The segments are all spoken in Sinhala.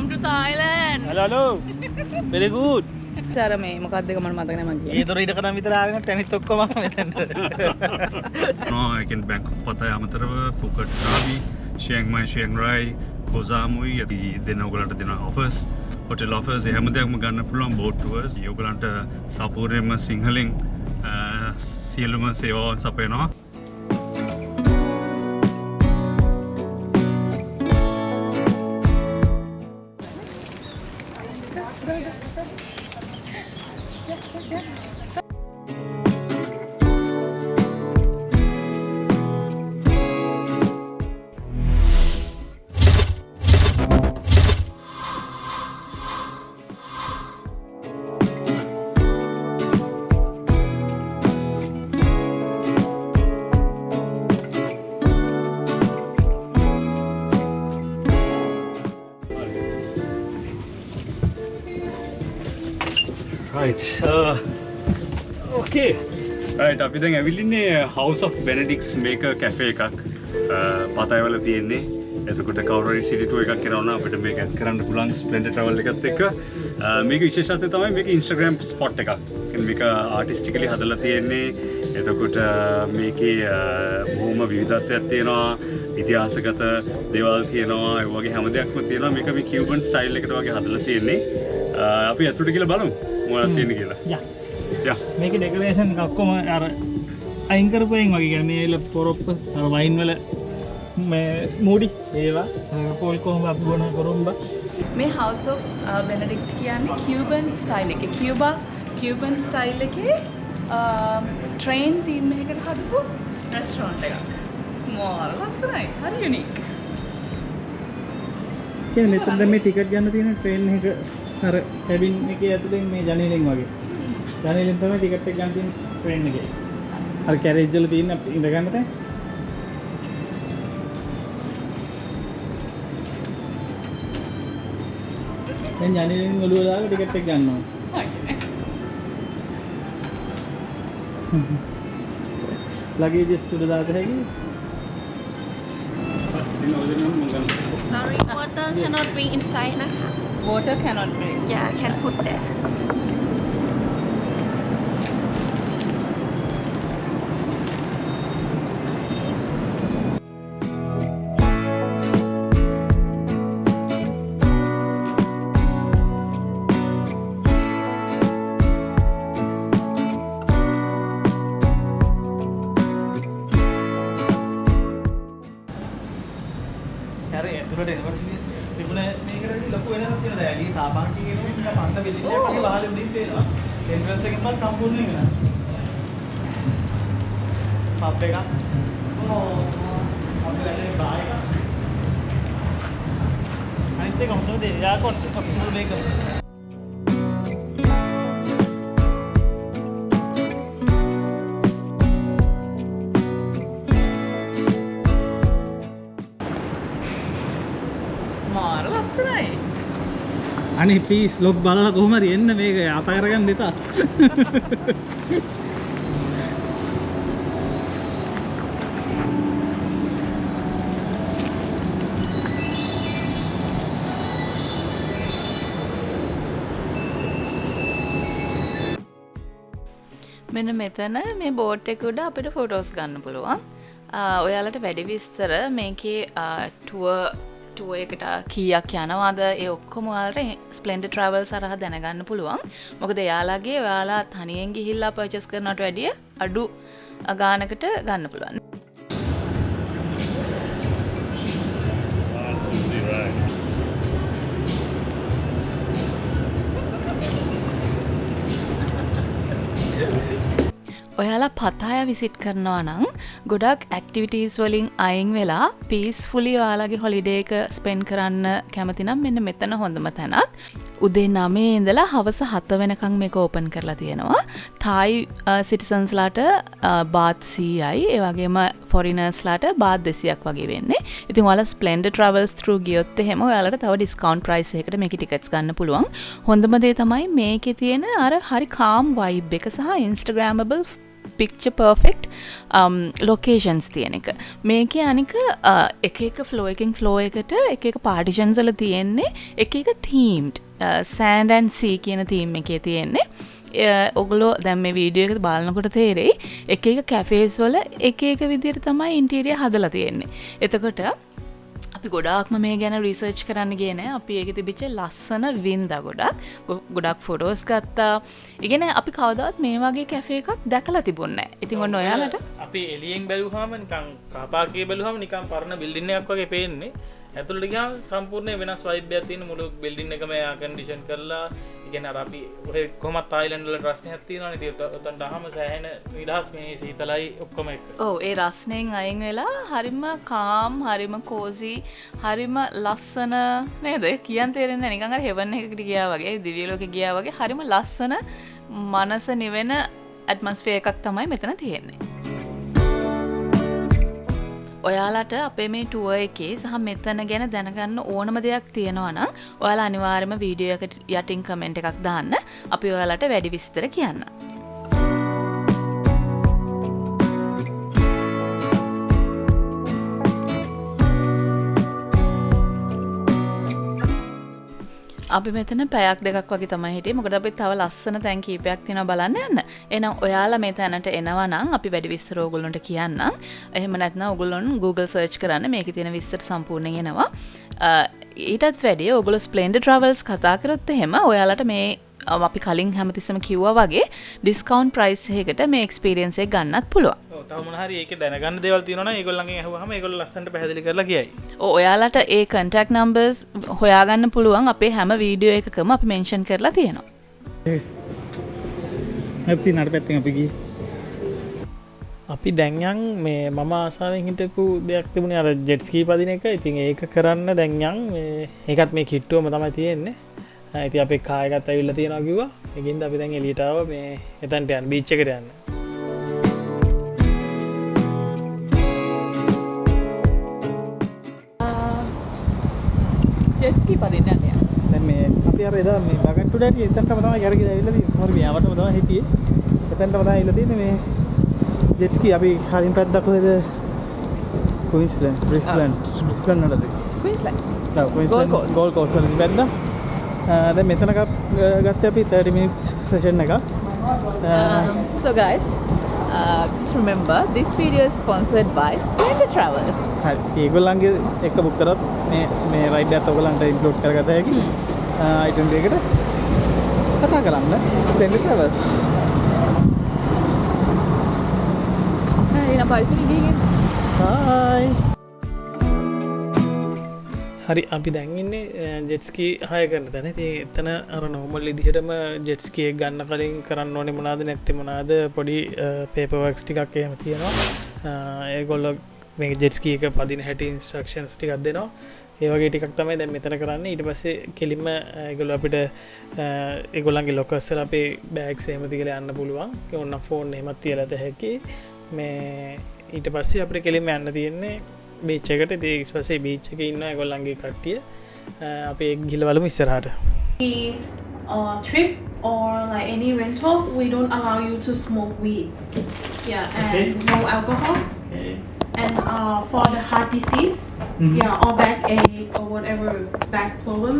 welcome to Thailand. Hello. Very good. සර මේ මොකක්ද එක මට මතක නැහැ මං කියන්නේ. ඒ දොර ඉඩ කරන් විතර ආගෙන තැනිත් ඔක්කොම මෙතනට. එකෙන් බැංකොක් පතය අමතරව පුකට් රාවි ශියං මයි ශියං රයි කොසාමුයි යති දෙන්න ඔයගලන්ට දෙන ඔෆර්ස් හොටෙල් ඔෆර්ස් හැම දෙයක්ම ගන්න පුළුවන් බෝට් ටුවර්ස් ඔයගලන්ට සම්පූර්ණයෙන්ම සිංහලෙන් සියලුම සේවාවන් සපයනවා. Right. Okay. Right. අපි දැන් ඇවිල්ලින්නේ House of Benedict's Maker Cafe එකක්. පතයවල තියෙන්නේ. එතකොට කවුරු හරි සිටි ටූර් එකක් කරනවා නම් අපිට මේක ඇඩ් කරන්න පුළුවන් Splendid Travel එකත් එක්ක. මේක විශේෂත්වය තමයි මේක Instagram spot එකක්. කියන්නේ මේක artistically හදලා තියෙන්නේ. එතකොට මේකේ බොහොම විවිධත්වයක් තියෙනවා. ඉතිහාසගත දේවල් තියෙනවා. ඒ වගේ හැම දෙයක්ම තියෙනවා. මේක මේ Cuban style එකට වගේ හදලා තියෙන්නේ. අපි ඇතුළට ගිහලා බලමු. මොනවද තියෙන්නේ කියලා. යා. මේකේ ඩෙකරේෂන් එක ඔක්කොම අර අයින් කරපුවෙන් වගේ කියන්නේ මේ ඉල පොරොප්ප අර වයින් වල මේ මූඩි ඒවා පොල් කොහොම අපි බොන කොරොම්බ මේ House of Benedict කියන්නේ Cuban style එකේ Cuban style එකේ train theme එකකට හදපු restaurant එකක්. මාර ලස්සනයි. හරි unique. කියන්නේ මෙතන මේ ටිකට් ගන්න තියෙන ට්‍රේන් එක අර කැබින් එකේ ඇතුලෙන් මේ ජනේලෙන් වගේ. ජනේලෙන් තමයි ටිකට් එක ගන්න තියෙන ට්‍රේන් එකේ. අර කැරේජ් වල තියෙන ඉඳ ගන්න තැන. දැන් ජනේලෙන් ඔළුව දාලා ටිකට් එක ගන්නවා. ලගේජස් උඩ දාත හැකි. Sorry, water cannot bring insideนะคะ. Water cannot drink. Yeah, can put there. තිබුණ මේකට ලොකු වෙනසක් තියෙනවා. දැන් ඇලි සාපාංශික කියනකොට නිකන් පන්ත බෙදිච්ච එකක් වගේ වහලෙ උඩින් තියෙනවා. එන්ට්‍රන්ස් එකෙන් පස්සේ සම්පූර්ණයෙන් වෙනස්. පබ් එකක්. අපි වැඩේ බාර් එකක්. අනිත් එක මොකද එයා කොන්ට්‍රෝල් මේක. මාර ලස්සනයි. අනේ ප්ලීස් ලොග් බලලා කොහොම හරි එන්න මේක අත කරගන්න එපා. මෙන්න මෙතන මේ බෝට් එක උඩ අපිට ෆොටෝස් ගන්න පුළුවන්. ඔයාලට වැඩි විස්තර මේකේ ටුවර් එකට කීයක් යනවාද ඒ ඔක්කොම ඔයාලට Splendid Travels හරහා දැනගන්න පුළුවන්. මොකද එයාලගේ ඔයාලා තනියෙන් ගිහිල්ලා පර්චේස් කරනවට වැඩිය අඩු ගානකට ගන්න පුළුවන්. ඔයාලා පතාය විසිට් කරනවා නම් ගොඩක් ඇක්ටිවිටීස් වලින් අයින් වෙලා පීස්ෆුලි ඔයාලගේ හොලිඩේ එක ස්පෙන්ඩ් කරන්න කැමති නම් මෙන්න මෙතන හොඳම තැනක්. උදේ 9 ඉඳලා හවස 7 වෙනකන් මේක ඕපන් කරලා තියෙනවා. තායි සිටිසන්ස්ලාට බාත් 100යි. ඒ වගේම ෆොරිනර්ස්ලාට බාත් 200ක් වගේ වෙන්නේ. ඉතින් ඔයාලා Splendid Travels through ගියොත් එහෙම ඔයාලට තව ඩිස්කවුන්ට් ප්‍රයිස් එකකට මේකේ ටිකට්ස් ගන්න පුළුවන්. හොඳම දේ තමයි මේකේ තියෙන අර හරි කාම් වයිබ් එක සහ Instagrammable පික්චර් පර්ෆෙක්ට් ලොකේෂන්ස් තියෙන එක. මේකේ අනික එක එක ෆ්ලෝ එකකින් ෆ්ලෝ එකට එක එක පාර්ටිෂන්ස් වල තියෙන්නේ එක එක තීම්ඩ් සෑන්ඩ් ඇන්ඩ් සී කියන තීම් එකේ තියෙන්නේ. ඔගොල්ලෝ දැන් මේ වීඩියෝ එක බලනකොට තේරෙයි එක එක කැෆේස් වල එක එක විදිහට තමයි ඉන්ටීරියර් හදලා තියෙන්නේ. එතකොට අපි ගොඩාක්ම මේ ගැන රිසර්ච් කරන්න ගියේ නෑ. අපි ඒකේ තිබිච්ච ලස්සන වින්දා ගොඩක් ෆොටෝස් ගත්තා. ඒ කියන්නේ අපි කවදාවත් මේ වගේ කැෆේ එකක් දැකලා තිබුණේ නෑ. ඉතින් ඔන්න ඔයාලට අපි එළියෙන් බැලුවාම නිකන් කාපාකේ බැලුවාම නිකන් පරණ බිල්ඩින් එකක් වගේ පේන්නේ. ඇතුළට ගියාම සම්පූර්ණ වෙනස් වයිබ් එකක් තියෙන මුළු බිල්ඩින් එකම එයා කන්ඩිෂන් කරලා ඒ කියන්නේ අර අපි ඔය කොහොමද තායිලන්ඩ් වල රස්නයක් තියෙනවනේ ඒක උතන්ට අහම සෑහෙන නිදහස් මේ සීතලයි ඔක්කොම එක. ඔව් ඒ රස්නෙන් අයින් වෙලා හරිම කාම් හරිම කෝසි හරිම ලස්සන නේද? කියන් තේරෙන්නේ නැහැ නිකන් අර හෙවන් එකකට ගියා වගේ දිව්‍ය ලෝකෙ ගියා වගේ හරිම ලස්සන මනස නිවෙන ඇට්මොස්ෆියර් එකක් තමයි මෙතන තියෙන්නේ. ඔයාලට අපේ මේ ටුවර් එකේ සහ මෙතන ගැන දැනගන්න ඕනම දෙයක් තියෙනවා නම් ඔයාලා අනිවාර්යයෙන්ම වීඩියෝ එකට යටින් කමෙන්ට් එකක් දාන්න. අපි ඔයාලට වැඩි විස්තර කියන්න. අපි මෙතන පැයක් දෙකක් වගේ තමයි හිටියේ. මොකද අපි තව ලස්සන තැන් කීපයක් තියෙනවා බලන්න යන්න. එහෙනම් ඔයාලා මේ තැනට එනවා නම් අපි වැඩි විස්තර ඕගොල්ලන්ට කියන්නම්. එහෙම නැත්නම් ඕගොල්ලොන් Google search කරන්න මේකේ තියෙන විස්තර සම්පූර්ණයෙන් එනවා. ඊටත් වැඩිය ඕගොල්ලෝ Splendid Travels කතා කරොත් එහෙම ඔයාලට මේ අපි කලින් හැමතිස්සම කිව්වා වගේ ඩිස්කවුන්ට් ප්‍රයිස් එකකට මේ එක්ස්පීරියන්ස් එක ගන්නත් පුළුවන්. ඔව් තව මොන හරි ඒකේ දැනගන්න දේවල් තියෙනවා නම් ඒගොල්ලන්ගෙන් අහුවාම ඒගොල්ලෝ ලස්සනට පැහැදිලි කරලා කියයි. ඔයාලට ඒ contact numbers හොයාගන්න පුළුවන් අපේ හැම වීඩියෝ එකකම අපි මෙන්ෂන් කරලා තියෙනවා. අපි නඩ පැත්තෙන් අපි ගියේ. අපි දැන් යන් මේ මම ආසාවෙන් හිටපු දෙයක් තිබුණේ අර ජෙට් ස්කී පදින එක. ඉතින් ඒක කරන්න දැන් යන් මේ ඒකත් මේ කිට්ටුවම තමයි තියෙන්නේ. ඉතින් අපි කායගත් ඇවිල්ලා තියෙනවා කිව්වා. ඒකින්ද අපි දැන් එළියට ආවා මේ එතනට යන්න බීච් එකට යන්න. ජෙට් ස්කී පදින්න යන්නේ. දැන් මේ අපි අර එදා මේ බගට්ටු ඩැටි එතනටම තමයි කරගෙන ඇවිල්ලා තියෙන්නේ. හරි මෙයාවටම තමයි හිටියේ. එතනටම තමයි ඇවිල්ලා තියෙන්නේ මේ ජෙට් ස්කී අපි කලින් පැත්තක් කොහෙද? ක්වීන්ස්ලන්ඩ්, බ්‍රිස්බන් නේද? ක්වීන්ස්ලන්ඩ්. නෑ ක්වීන්ස්ලන්ඩ් ගෝල්ඩ් කෝස්ට් වලින් පැද්දා. දැන් මෙතන ගත්තේ අපි 30 minutes session එකක්. So guys, just remember this video is sponsored by Splendid Travels. හරි. ඒගොල්ලන්ගේ එක බුක් කරත් මේ රයිඩ් එකත් ඔයගොල්ලන්ට ඉන්ක්ලූඩ් කරගත හැකි. item දෙකට කතා කරන්න Splendid Travels. ඊන පයිසෙ ගිහින්. Bye. හරි අපි දැන් ඉන්නේ ජෙට් ස්කී හය කරන තැන. ඉතින් එතන අර නෝමල් විදිහටම ජෙට් ස්කී එක ගන්න කලින් කරන්න ඕනේ මොනවාද නැත්නම් මොනවාද පොඩි පේපර් වර්ක්ස් ටිකක් එහෙම තියෙනවා. ඒගොල්ලෝ මේ ජෙට් ස්කී එක පදින හැටි ඉන්ස්ට්‍රක්ෂන්ස් ටිකක් දෙනවා. ඒ වගේ ටිකක් තමයි දැන් මෙතන කරන්නේ. ඊට පස්සේ කෙලින්ම ඒගොල්ලෝ අපිට ඒගොල්ලන්ගේ ලොකර්ස් වල අපේ බෑග්ස් එහෙම තියලා යන්න පුළුවන්. ඒ ඕන ෆෝන් එහෙමත් තියලා තැහැකි. මේ ඊට පස්සේ අපිට කෙලින්ම යන්න තියෙන්නේ බීච් එකට. ඉතින් ඊට පස්සේ බීච් එකේ ඉන්න ඒගොල්ලන්ගේ කට්ටිය අපි ගිහලා බලමු ඉස්සරහට. Trip or like any rental, we don't allow you to smoke weed. Yeah, and Okay. no alcohol. Okay. And for the heart disease, yeah, or backache or whatever back problem,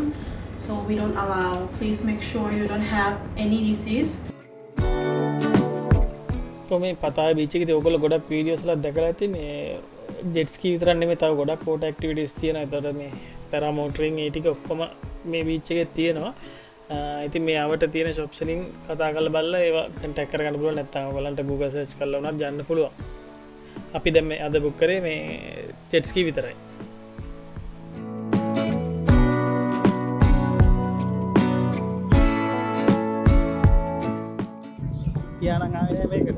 so we don't allow. Please make sure you don't have any disease. මේ පතාය බීච් එකේදී ඔයගොල්ලෝ ගොඩක් වීඩියෝස් වල දැකලා ඇති මේ ජෙට් ස්කී විතරක් නෙමෙයි තව ගොඩක් වෝටර් ඇක්ටිවිටීස් තියෙනවා. ඒතකොට මේ පැරාමෝටරින් ඒ ටික ඔක්කොම මේ බීච් එකේ තියෙනවා. ඉතින් මේ ආවට තියෙන shops වලින් කතා කරලා බලලා ඒවා contact කරගන්න පුළුවන්. නැත්නම් ඔයගලන්ට Google search කරලා උනත් යන්න පුළුවන්. අපි දැන් මේ අද book කරේ මේ ජෙට් ස්කී විතරයි. කියනනම් ආවේ මේකට.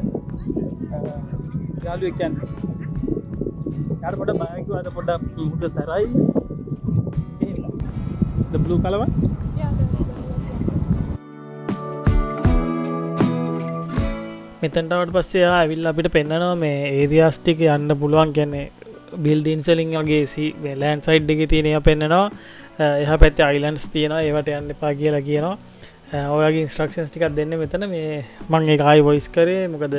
යාළුවෙක් කියන්නේ. යාර පොඩ බයික් වල පොඩ මුද සරයි. The blue color one? මෙතනට පස්සේ ඇවිල්ලා අපිට පෙන්නනවා මේ ඒරියාස් ටික යන්න පුළුවන්. කියන්නේ බිල්ඩින්ස් වලින් වගේ ලෑන්ඩ් සයිඩ් එකේ තියෙන ඒවා පෙන්නනවා. එහා පැත්තේ අයිලන්ඩ්ස් තියෙනවා. ඒවට යන්න එපා කියලා කියනවා. ඔයාගේ ඉන්ස්ට්‍රක්ෂන්ස් ටිකක් දෙන්න මෙතන මේ මං ඒක ආයි වොයිස් කරේ මොකද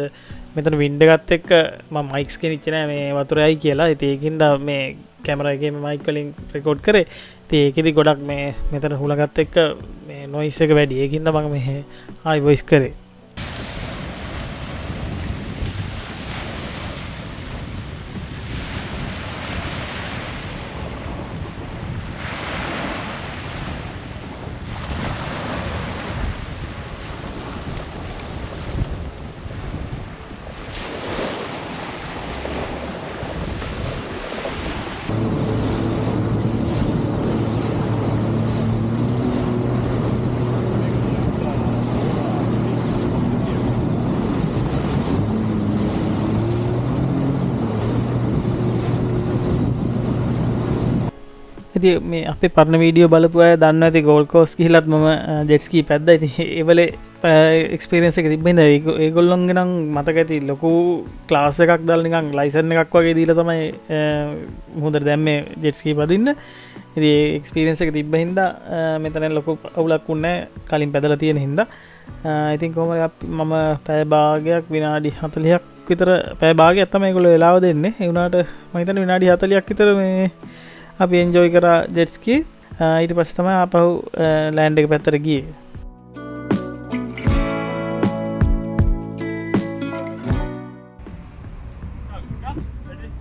මෙතන වින්ඩ ගත් එක්ක මම මයික්ස් කෙනෙච්ච නෑ මේ වතුරයි කියලා ඉතින් ඒකින්ද මේ කැමරා එකේ මයික් වලින් රෙකෝඩ් කරේ ඉතින් ඒකෙදි ගොඩක් මේ මෙතන හුලගත් එක්ක මේ නොයිස් එක වැඩි ඒකින්ද මම මේ ආයි වොයිස් කරේ ඉතින් මේ අපේ පරණ වීඩියෝ බලපු අය දන්නවා ඇති ගෝල්ඩ් කෝස්ට් ගිහිලත් මම ජෙට් ස්කී පැද්දා ඉතින් ඒ වෙලේ එක්ස්පීරියන්ස් එක තිබ්බින්ද ඒගොල්ලොන්ගේ නම් මතක ඇති ලොකු ක්ලාස් එකක් දාලා නිකන් ලයිසන් එකක් වගේ දීලා තමයි මුහුදට දැම්මේ ජෙට් ස්කී පදින්න ඉතින් ඒ එක්ස්පීරියන්ස් එක තිබ්බ හින්දා මෙතන ලොකු අවුලක් වුණේ කලින් පැදලා තියෙන හින්දා ඉතින් කොහොමද මම පැය භාගයක් විනාඩි 40ක් විතර පැය භාගයක් තමයි ඒගොල්ලෝ වෙලාව දෙන්නේ ඒ වුණාට මම හිතන්නේ විනාඩි 40ක් විතර මේ අපි එන්ජොයි කරා ජෙට් ස්කී ඊට පස්සේ තමයි ආපහු ලෑන්ඩ් එක පැත්තට ගියේ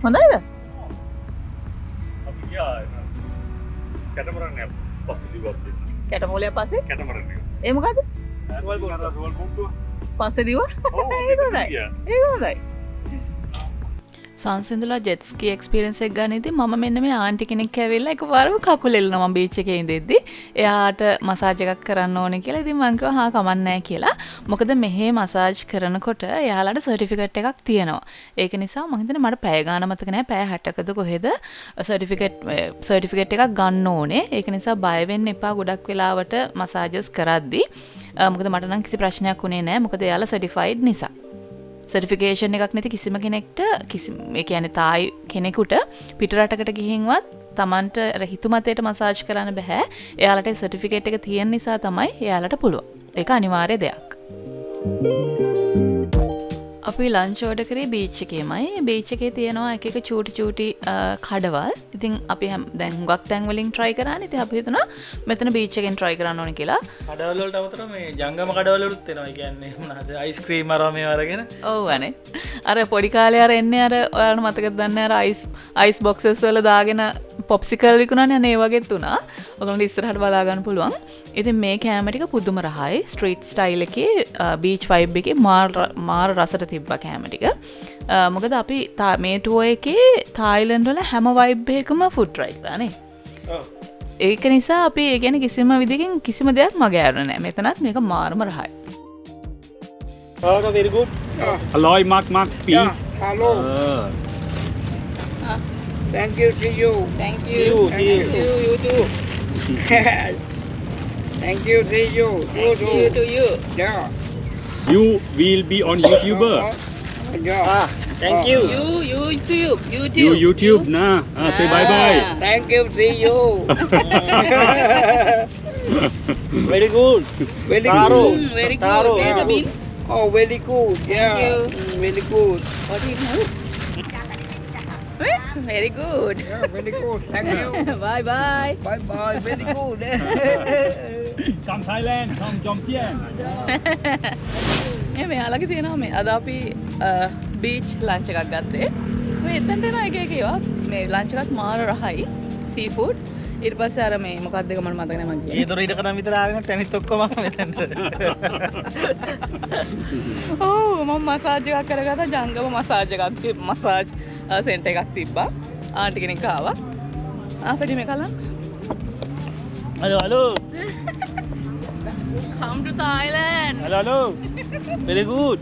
හොඳයිද අපි ගියා කැටමරන් එක පස්සේ දිව්වත් දෙන්න කැටමෝලය පස්සේ කැටමරන් එක ඒ මොකද රෝල් බෝට්ටුව පස්සේ දිව ඒක හොඳයි සංසිඳලා ජෙට් ස්කී එක්ස්පීරියන්ස් එක ගන්නදී මම මෙන්න මේ ආන්ටි කෙනෙක් ඇවිල්ලා එකපාරම කකුල එල්ලනවා මම බීච් එකේ ඉඳිද්දි එයාට මසාජ් එකක් කරන්න ඕනේ කියලා ඉතින් මං කිව්වා හා කමක් නැහැ කියලා මොකද මෙහෙ මසාජ් කරනකොට එයාලට සර්ටිෆිකේට් එකක් තියෙනවා ඒක නිසා මං හිතන්නේ මට පැය ගාන මතක නැහැ පැය 60කද කොහෙද සර්ටිෆිකේට් එකක් ගන්න ඕනේ ඒක නිසා බය වෙන්න එපා ගොඩක් වෙලාවට මසාජස් කරද්දි මොකද මට නම් කිසි ප්‍රශ්නයක් උනේ නැහැ මොකද එයාලා සර්ටිෆයිඩ් නිසා සර්ටිෆිකේෂන් එකක් නැති කිසිම කෙනෙක්ට ඒ කියන්නේ තායි කෙනෙකුට පිට රටකට ගිහින්වත් Tamanට හිතුමතේට මසාජ් කරන්න බෑ. එයාලට සර්ටිෆිකේට් එක තියෙන නිසා තමයි එයාලට පුළුවන්. ඒක අනිවාර්ය දෙයක්. අපි ලංච් ඕඩර් කරේ බීච් එකේමයි. බීච් එකේ තියෙනවා එක එක චූටි කඩවල්. ඉතින් අපි දැන් හුඟක් තැන් වලින් try කරානේ. ඉතින් අපි හිතුණා මෙතන බීච් එකෙන් try කරන්න ඕනේ කියලා. කඩවල වලට අමතරව මේ ජංගම කඩවල වලුත් එනවා. ඒ කියන්නේ මොනවාද? අයිස්ක්‍රීම් අරම මේව අරගෙන. ඔව් අනේ. අර පොඩි කාලේ අර එන්නේ අර ඔයාලට මතකද දන්නේ අර අයිස් බොක්සස් වල දාගෙන පොප්සිකල් විකුණන්නේ අනේ ඒ වගේත් උනා. ඔයගොල්ලන්ට ඉස්සරහට බලා ගන්න පුළුවන්. ඉතින් මේ කෑම ටික පුදුම රහයි. ස්ට්‍රීට් ස්ටයිල් එකේ බීච් වයිබ් එකේ මාර රසට තිබ්බා කෑම ටික. මොකද අපි මේ ටුවර් එකේ තායිලන්ඩ් වල හැම වයිබ් එකකම ෆුඩ් try කරානේ. ඔව්. ඒක නිසා අපි ඒ කියන්නේ කිසිම විදිහකින් කිසිම දෙයක් මග ඇරුණේ නැහැ. මෙතනත් මේක මාරම රහයි. Oh, very good. Aloy Mark P. Yeah, hello. Thank you, see you. Thank Thank you, you too. Thank you, see you. You too. you. Yeah. You will be on YouTuber. Yeah. Thank you. YouTube. You YouTube nah. Say bye bye. Thank you, see you. Very good. Very Taro. good. very good. Taro. Where the bin? Oh, very good. Yeah. you. Very good. What do you know? Very good. Yeah, very good. Thank you. bye bye. Bye bye. Very good. Come Thailand. Come Jomtien. මෙයාලගේ තියෙනවා මේ අද අපි බීච් ලන්ච් එකක් ගත්තේ. මේ එතනට එන එක ඒවා මේ ලන්ච් එකත් මාර රහයි. සී ෆුඩ්. ඊට පස්සේ අර මේ මොකක්ද ඒක මට මතක නැහැ මං කිව්වේ. ඒ දොර ඉඩ කරන් විතර ආගෙන තැනිත් ඔක්කොම මෙතනට. ඔව් මම මසාජ් එකක් කරගත්තා ජංගම මසාජ් සෙන්ටර් එකක් තිබ්බා. ආන්ටි කෙනෙක් ආවා. අපිට මේ කලන්. Hello. Come to Thailand. Hello. Very good.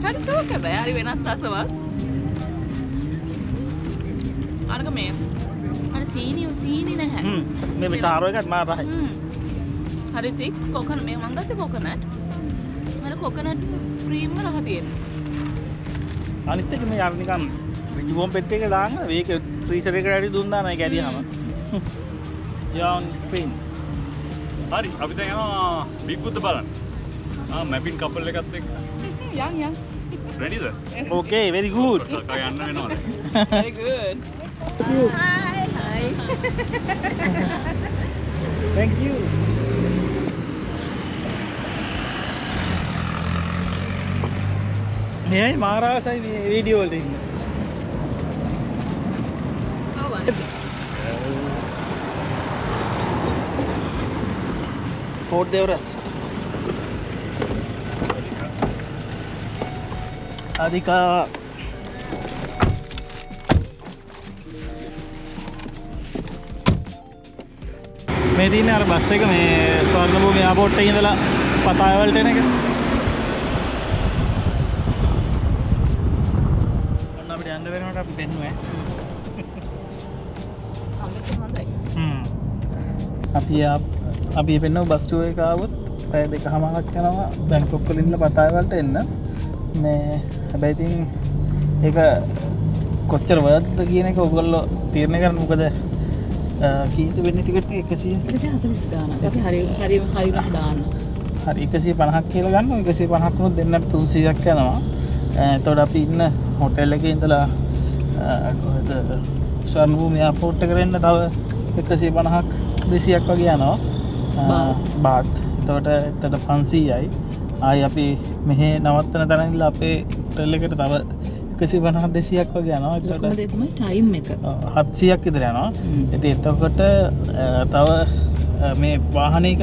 හරි ෂෝක් හැබැයි හරි වෙනස් රසවල්. අරක මේ අර සීනි නැහැ. මේ තාරෝ එකත් මාර රහයි. හරි තික් කොකනට් මේ මං ගත්තේ කොකනට්. අර කොකනට් ක්‍රීම් රහ තියෙනවා. අනිත් එක මේ අර නිකන් ජීවම් පෙට් එක දාන්න මේක ෆ්‍රීසර් එකට ඇරි දුන්නා නයි කැඩියාම. Yeah on screen. හරි අපි දැන් යනවා බිග් බුද්ද බලන්න. මැපින් කපල් එකත් එක්ක. යන් රෙඩිද? ඕකේ very good කකා යන්න වෙනවද? very good thank you මෙයි මාරාසයි මේ වීඩියෝ වලට ඉන්න Fort Everest අධිකා මේ තියෙන අර බස් එක මේ ස්වර්ණභූමි එයාපෝට් එකේ ඉඳලා පතාය වලට එන එක. ඔන්න අපිට යන්න වෙනකොට අපි දෙන්නුවේ. අපි පෙන්නව බස් ටුවර් එක ආවොත් පැය දෙකමාරක් යනවා බැංකොක් වලින් ඉඳලා පතාය වලට එන්න. මේ හැබැයි ඉතින් ඒක කොච්චර වර්ත්ද කියන එක ඔයගොල්ලෝ තීරණය කරන්න. මොකද කීයද වෙන්නේ ටිකට් එක 140 ගානක් අපි හරි දාන්න හරි 150ක් කියලා ගන්නවා 150ක් වුණොත් දෙන්නට 300ක් යනවා. එතකොට අපි ඉන්න හොටෙල් එකේ ඉඳලා කොහෙද ස්වර්ණභූමි එයාපෝට් එකට එන්න තව 150ක් 200ක් වගේ යනවා බාත්. එතකොට 500යි. ආයි අපි මෙහෙ නවත්තන තැන ඉඳලා අපේ හොටෙල් එකට තව 150ක් 200ක් වගේ යනවා. එතකොට ඒක තමයි ටයිම් එක 700ක් විතර යනවා. ඉතින් එතකොට තව මේ වාහනයක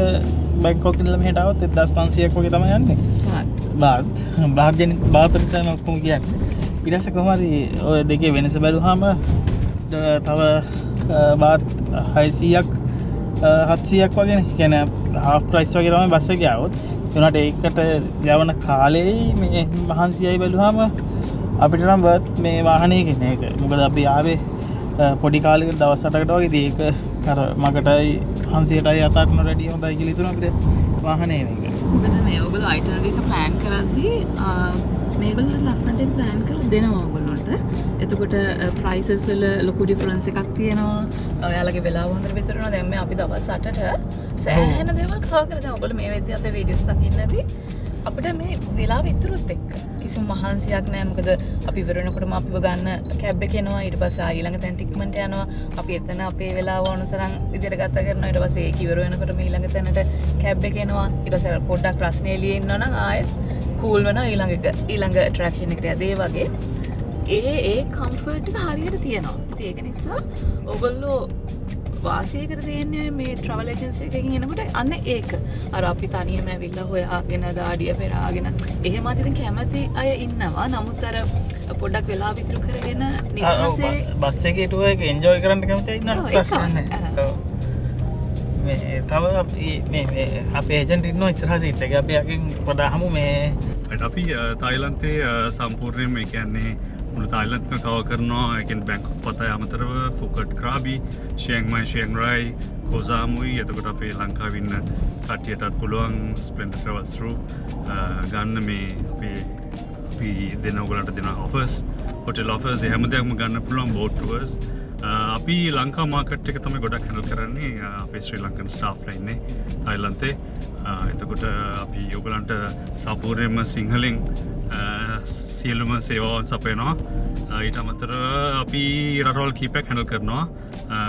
බැංකොක් ඉඳලා මෙහෙට આવත් 1500ක් වගේ තමයි යන්නේ. බාත් බාතරට තමයි ඔක්කොම කියන්නේ. ඊට පස්සේ කොහොම හරි ඔය දෙකේ වෙනස බැලුවාම තව බාත් 600ක් 700ක් වගේ නේ. කියන්නේ half price වගේ තමයි බස් එකේ આવොත්. ඒ වුණාට ඒකට යවන කාලෙයි මේ මහන්සියයි බැලුවාම අපිට නම් බර්ත් මේ වාහනය කෙන එක. මොකද අපි ආවේ පොඩි කාලෙකට දවස් 8කට වගේ. ඉතින් ඒක අර මගටයි 500ටයි අතක්න රෙඩි හොඳයි කියලා හිතුණා අපිට වාහනේ මේක. මොකද මේ ඔයගොල්ලෝ අයිටනරි එක ප්ලෑන් කරද්දී මේගොල්ලෝ ලස්සනට ප්ලෑන් කරලා දෙනවා ඔයගොල්ලන්ට. එතකොට ප්‍රයිසස් වල ලොකු ඩිෆරන්ස් එකක් තියෙනවා. ඔයාලගේ වෙලාව හොඳට විතර වෙනවා. දැන් මේ අපි දවස් 8ට සෑහෙන දේවල් කවර් කරලා දැන් ඔයගොල්ලෝ මේ වෙද්දී අපේ වීඩියෝස් දකින්න ඇති. අපිට මේ වෙලාව ඉතුරුත් එක්ක කිසිම මහන්සියක් නැහැ. මොකද අපි ඉවර වෙනකොටම අපිව ගන්න කැබ් එක එනවා. ඊට පස්සේ ඊළඟ තැනට ඉක්මනට යනවා. අපි එතන අපේ වෙලාව ඕන තරම් විදියට ගත කරනවා. ඊට පස්සේ ඒක ඉවර වෙනකොටම ඊළඟ තැනට කැබ් එක එනවා. ඊට පස්සේ පොඩ්ඩක් රස්නේ එළියේ ඉන්නවා නම් ආයෙත් කූල් වෙනවා ඊළඟ ඇට්‍රැක්ෂන් එකට යද්දී ඒ වගේ ඒ කම්ෆර්ට් එක හරියට තියෙනවා. ඉතින් ඒක නිසා ඔයගොල්ලෝ වාසියකට තියෙන්නේ මේ ට්‍රැවල් ඒජන්සි එකකින් එනකොට අන්න ඒක. අර අපි තනියම ඇවිල්ලා හොයාගෙන දාඩිය පෙරාගෙන එහෙම ඉතින් කැමති අය ඉන්නවා. නමුත් අර පොඩ්ඩක් වෙලාව ඉතුරු කරගෙන නිකන්සේ බස් එකේ ටුවර් එක එන්ජොයි කරන්න කැමති අය ඉන්නවා. ප්‍රශ්න නැහැ. මේ තව මේ අපේ ඒජන්ට් ඉන්නවා ඉස්සරහ සීට් එකේ. අපි යකින් පොඩ්ඩක් අහමු මේ අපි තායිලන්තයේ සම්පූර්ණයෙන්ම ඒ කියන්නේ මුළු තායිලන්තම කවර් කරනවා. ඒ කියන්නේ බැංකොක් පතාය අමතරව ෆුකට් ක්‍රාබි, චියං මයි, චියං රායි, කො සාමුයි. එතකොට අපේ ලංකාවේ ඉන්න කට්ටියටත් පුළුවන් ස්ප්ලෙන්ඩර් ට්‍රැවල්ස් through ගන්න මේ අපි දෙන ඔයගලන්ට දෙන ඔෆර්ස්, හොටෙල් ඔෆර්ස් එහෙම දෙයක්ම ගන්න පුළුවන් බෝට් ටුවර්ස්. අපි ලංකා මාකට් එක තමයි ගොඩක් හැන්ඩල් කරන්නේ. අපේ ශ්‍රී ලංකන් ස්ටාෆ්ලා ඉන්නේ තායිලන්තේ. එතකොට අපි ඔයගලන්ට සම්පූර්ණයෙන්ම සිංහලෙන් සියලුම සේවාවන් සපයනවා. ඊට අමතරව අපි රටවල් කීපයක් හැන්ඩල් කරනවා.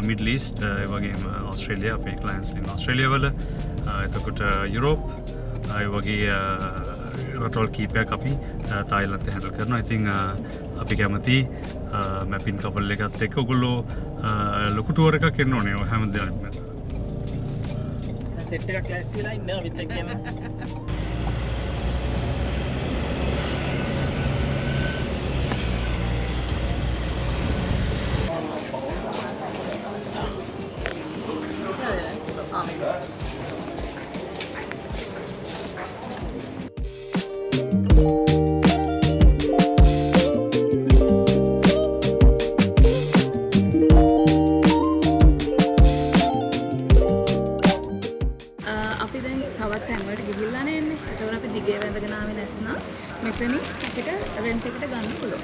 මිඩල් ඊස්ට් ඒ වගේම ඕස්ට්‍රේලියා අපේ ක්ලයන්ට්ස් ඉන්න ඕස්ට්‍රේලියා වල. එතකොට යුරෝප් ඒ වගේ රටවල් කීපයක් අපි තායිලන්තේ හැන්ඩල් කරනවා. ඉතින් අපි කැමති මැපින් කපල් එකත් එක්ක ඔයගොල්ලෝ ලොකු ටුවර් එකක් එන්න ඕනේ හැම දෙයක්ම. සෙට් එකක් ලෑස්තිලා ඉන්න අපිත් එක්ක යන්න. අපි දැන් තවත් තැන්වලට ගිහිල්ලානේ එන්නේ. ඒතකොට අපි දිගේ වැඳගෙන ආවේ නැත්නම් මෙතනින් අපිට රෙන්ට් එකට ගන්න පුළුවන්.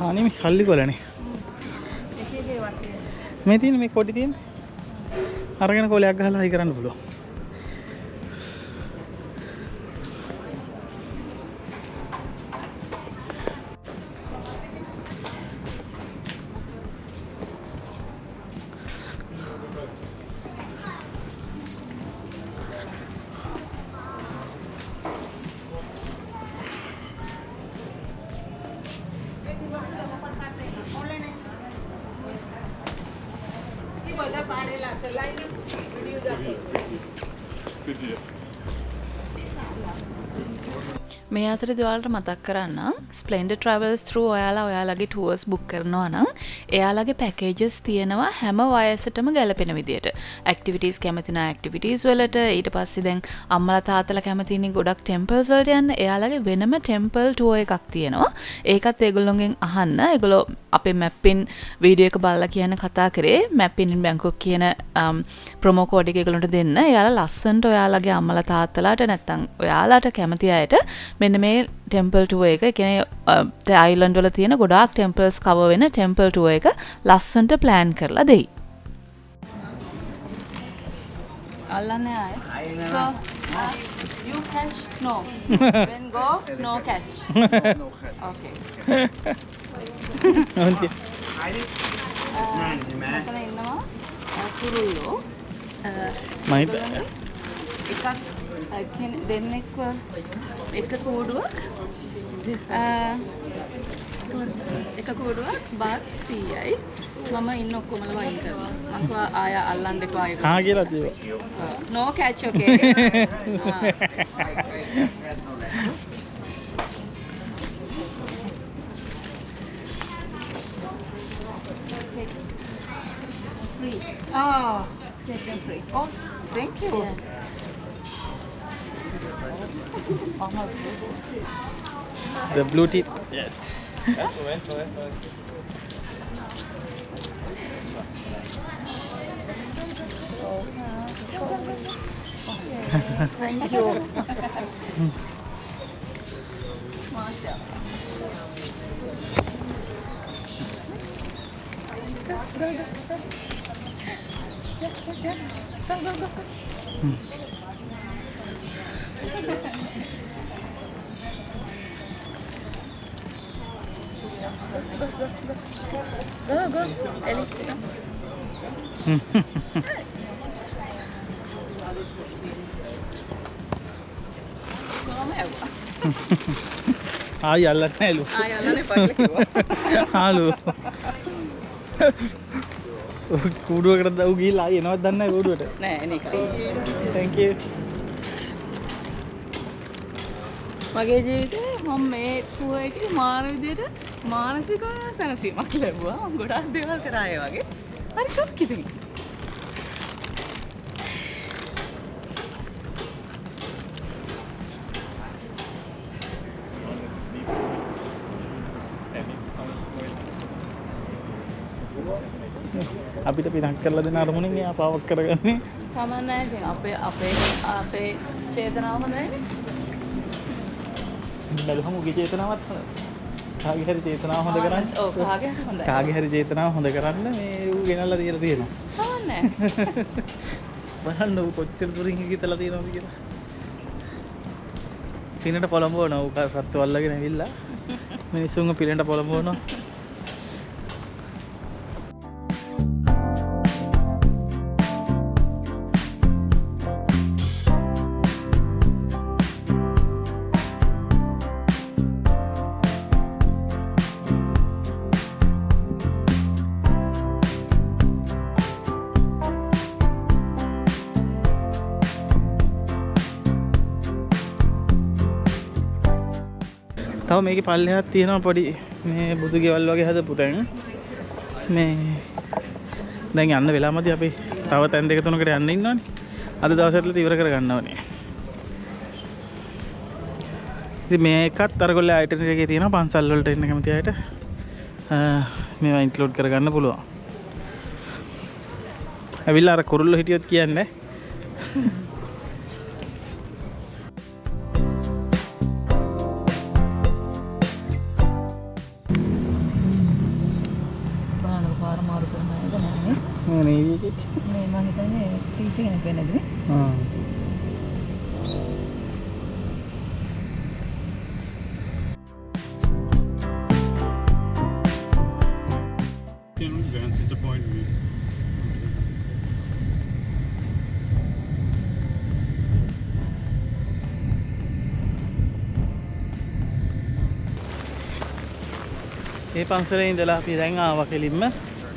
හානි මේ සල්ලි කොලනේ. මේ තියෙන මේ කොටි තියෙන. අරගෙන කොලයක් ගහලා හයි කරන්න පුළුවන්. මේ අතරේ ඔයාලට මතක් කරන්නම් Splendid Travels through ඔයාලගේ tours book කරනවා නම් එයාලගේ packages තියෙනවා හැම වයසටම ගැලපෙන විදියට. activities කැමති නම් activities වලට, ඊට පස්සේ දැන් අම්මලා තාත්තලා කැමති ඉන්නේ ගොඩක් temples වලට යන්න එයාලගේ වෙනම temple tour එකක් තියෙනවා. ඒකත් ඒගොල්ලෝගෙන් අහන්න. ඒගොල්ලෝ අපේ මැප්පින් වීඩියෝ එක බලලා කියන කතා කරේ මැප්පින් ඉන් බැංකොක් කියන ප්‍රොමෝ කෝඩ් එක ඒගොල්ලන්ට දෙන්න. එයාලා ලස්සනට ඔයාලගේ අම්මලා තාත්තලාට නැත්තම් ඔයාලට කැමති අයට මෙන්න මේ ටෙම්පල් ටුවර් එක කියන්නේ අයිලන්ඩ් වල තියෙන ගොඩාක් ටෙම්පල්ස් කවර් වෙන ටෙම්පල් ටුවර් එක ලස්සනට ප්ලෑන් කරලා දෙයි. අල්ලන්නේ ආයේ. So, you catch? No. When go, no catch. No catch. Okay. Okay. මෙතන ඉන්නවා කුරුල්ලෝ. මයිත් එකක් දෙන්නෙක්ව එක කූඩුවක් එක කූඩුවක් බාත් 100යි. මම ඉන්න ඔක්කොමල වයින් කරනවා. මම ආය අල්ලන්න එපා ඒක. හා කියලා කිව්වා. No catch okay. Free. Oh, take them free. Oh, thank you. Yeah. The blue tip. Yes. Thank you. Go, Ellie. ආයි අල්ලන්නේ නෑලු. ආයි අල්ලන්නේ පස්සේ කිව්වා. හාලු. කූඩුවකට දව් ගිහිල්ලා ආයි එනවද දන්නේ නැහැ කූඩුවට. නෑ එනේ කලින්. Thank you. මගේ ජීවිතේ මම මේ ටුවර් එකේ මාන විදියට මානසික සැනසීමක් ලැබුවා. ගොඩාක් දේවල් කරා ඒ වගේ. හරි ෂොක් ඉතින්. අපිට පිටක් කරලා දෙන අරමුණින් එයා පාවක් කරගන්නේ. සමහරවිට ඉතින් අපේ චේතනාව හොඳයිනේ. බැලුවම උගේ චේතනාවත් හොඳයි. කාගේ හරි චේතනාව හොඳ කරන්න. ඔව් කාගේ හරි හොඳයි. කාගේ හරි චේතනාව හොඳ කරන්න මේ ඌ ගෙනල්ලා තියලා තියෙනවා. සමහරන්නේ. බලන්න ඌ කොච්චර දුරින් හිතලා තියෙනවද කියලා. පිනට පොළඹවනවා ඌ සත්තු අල්ලගෙන ඇවිල්ලා. මිනිස්සුන්ව පිනට පොළඹවනවා. තව මේකේ පල්ලෙහාක් තියෙනවා පොඩි මේ බුදු ගෙවල් වගේ හදපු තැන්. මේ දැන් යන්න වෙලාවමදි අපි තව තැන් දෙක තුනකට යන්න ඉන්නවනේ. අද දවසට ඉවර කර ගන්න ඕනේ. ඉතින් මේකත් අරගොල්ලේ අයිටනරි එකේ තියෙනවා පන්සල් වලට එන්න කැමති අයට. මේවා ඉන්ක්ලූඩ් කරගන්න පුළුවන්. ඇවිල්ලා අර කුරුල්ලෝ හිටියොත් කියන්නේ certificate? මේ මම හිතන්නේ ටීචර් කෙනෙක් වෙන්නද නේ? Grand Center Point view. ඒ පන්සලේ ඉඳලා අපි දැන් ආවා කෙලින්ම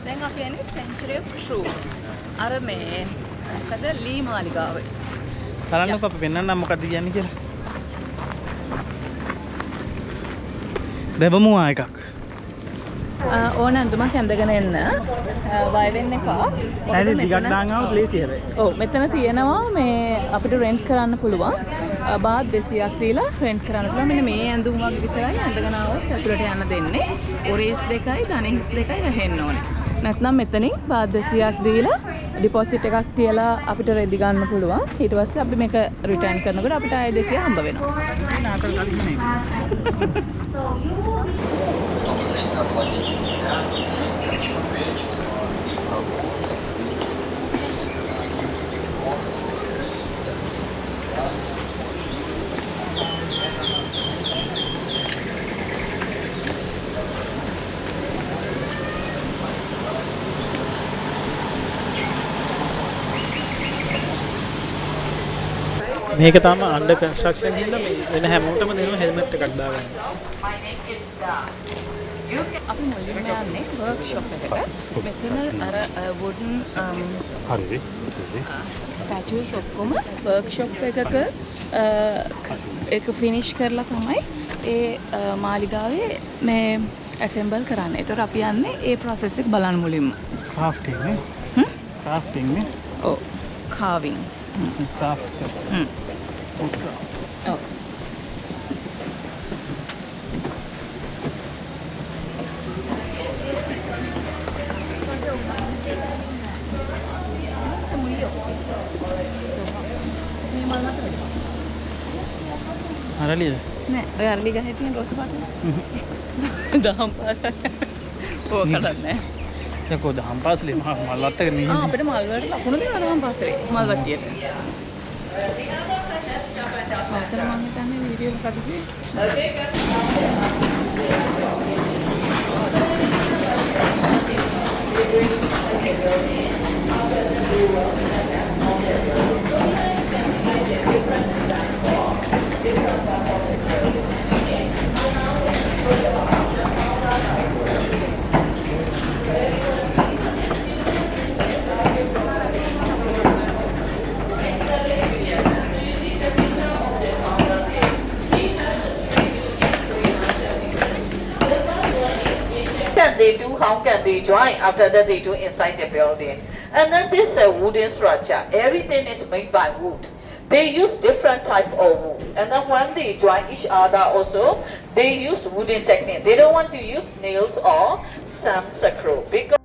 දැන් අපි යන්නේ Century of Truth. අර මේ මොකද ලී මාලිගාව. බලන්නකො අපි පෙන්නන්නම් මොකක්ද කියන්නේ කියලා. දෙවමුවා එකක්. ඕන අඳුමක් ඇඳගෙන එන්න. බය වෙන්න එපා. ඇයි ටිකක් දාන් ආවොත් ලේසි හැබැයි. ඔව් මෙතන තියෙනවා මේ අපිට රෙන්ට් කරන්න පුළුවන්. බාත් 200ක් දීලා රෙන්ට් කරන්න පුළුවන්. මෙන්න මේ ඇඳුම් වගේ විතරයි ඇඳගෙන ආවොත් ඇතුළට යන්න දෙන්නේ. ඔරේස් 2යි ධනෙහිස් 2යි වැහෙන්න ඕනේ. නැත්නම් මෙතනින් බාත් 200ක් දීලා ඩිපොසිට් එකක් තියලා අපිට රෙදි ගන්න පුළුවන්. ඊට පස්සේ අපි මේක රිටර්න් කරනකොට අපිට ආයෙ 200 හම්බ වෙනවා. නාතල් කලින් නේ. මේක තමයි අන්ඩර් කන්ස්ට්‍රක්ෂන් හින්දා මේ වෙන හැමෝටම දෙනවා හෙල්මට් එකක් දාගන්න. අපි මුලින්ම යන්නේ වර්ක්ෂොප් එකට. මෙතන අර වුඩන් හරි. ස්ටැචුස් ඔක්කොම වර්ක්ෂොප් එකක ඒක ෆිනිෂ් කරලා තමයි ඒ මාලිගාවේ මේ ඇසෙම්බල් කරන්නේ. ඒතර අපි යන්නේ ඒ process එක බලන්න මුලින්ම. ක්‍රාෆ්ටින් නේ. ක්‍රාෆ්ටින් නේ. ඔව් carvings. ක්‍රාෆ්ට්. ඔව්. අරලියද? නෑ ඔය අරලි ගහේ තියෙන රෝස පාට. දහම් පාසල්. ඕක කඩන්නේ. යකෝ දහම් පාසලේ මල් වත්තක නේ. අපිට මල් වලට ලකුණු දෙනවා දහම් පාසලේ මල් වට්ටියට. ඔතන මම හිතන්නේ වීඩියෝ එකක් They do, how can they join? After that, they do inside the building. And then this wooden structure, everything is made by wood. They use different type of wood. And then when they join each other also, they use wooden technique. They don't want to use nails or some screw because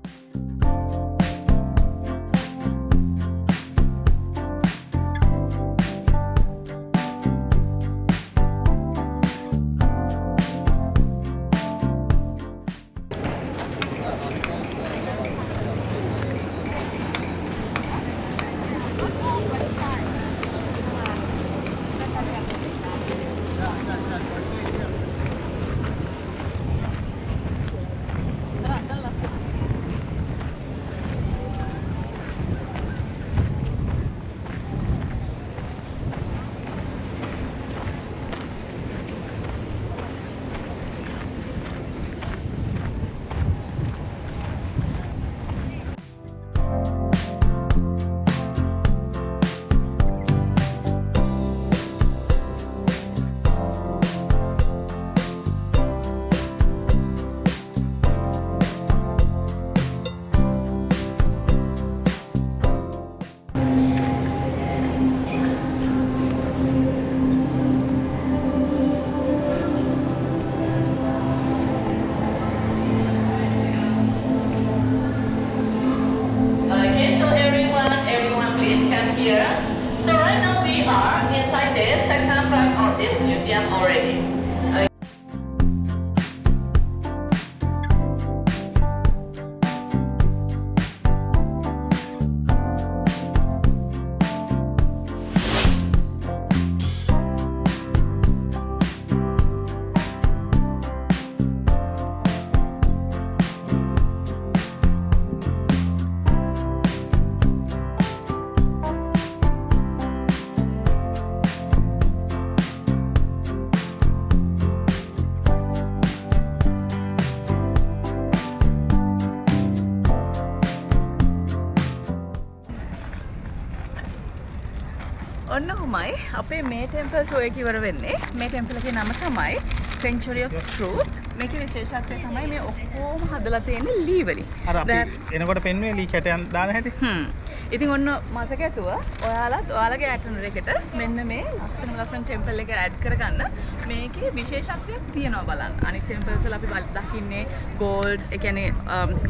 තමයි අපේ මේ ටෙම්පල් ටුවර් එක ඉවර වෙන්නේ. මේ ටෙම්පල් එකේ නම තමයි Century of Truth. මේකේ විශේෂත්වය තමයි මේ ඔක්කොම හදලා තියෙන්නේ ලී වලින්. අර අපි එනකොට පෙන්වුවේ ලී කැටයන් දාන හැටි. ඉතින් ඔන්න මතක ඇතුව ඔයාලත් ඔයාලගේ ඇටනර් එකට මෙන්න මේ ලස්සන ටෙම්පල් එක ඇඩ් කරගන්න. මේකේ විශේෂත්වයක් තියෙනවා බලන්න. අනිත් ටෙම්පල්ස් වල අපි දකින්නේ gold, ඒ කියන්නේ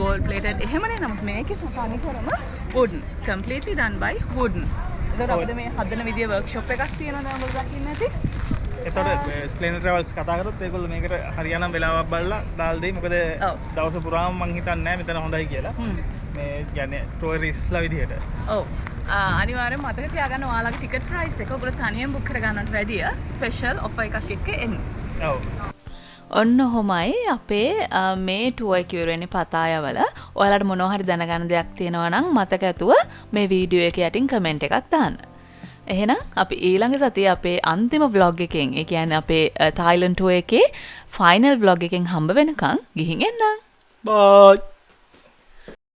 gold plated එහෙමනේ. නමුත් මේකේ තනිකරම wooden, completely done by wooden. ඒකට අපිට මේ හදන විදිය workshop එකක් තියෙනවා දැන් ඔයගොල්ලෝ දකින්න ඇති. එතකොට ස්ප්ලෙන්ඩර් ට්‍රැවල්ස් කතා කරොත් ඒගොල්ලෝ මේකට හරියනම් වෙලාවක් බලලා දාලා දෙයි. මොකද දවස පුරාම මං හිතන්නේ නැහැ මෙතන හොඳයි කියලා. මේ කියන්නේ ටුවරිස්ට්ලා විදිහට. ඔව්. අනිවාර්යෙන් මතක තියාගන්න ඔයාලගේ ටිකට් ප්‍රයිස් එක ඔයගොල්ලෝ තනියෙන් බුක් කරගන්නට වැඩිය ස්පෙෂල් ඔෆර් එකක් එක්ක එන්නේ. ඔව්. ඔන්න ඔහොමයි අපේ මේ ටුවර් එක ඉවර වෙන්නේ පතායවල. ඔයාලට මොනවා හරි දැනගන්න දෙයක් තියෙනවා නම් මතක ඇතුව මේ වීඩියෝ එක යටින් කමෙන්ට් එකක් දාන්න. එහෙනම් අපි ඊළඟ සතියේ අපේ අන්තිම vlog එකෙන්, ඒ කියන්නේ අපේ Thailand tour එකේ final vlog එකෙන් හම්බ වෙනකන් ගිහින් එන්නම්. බයි.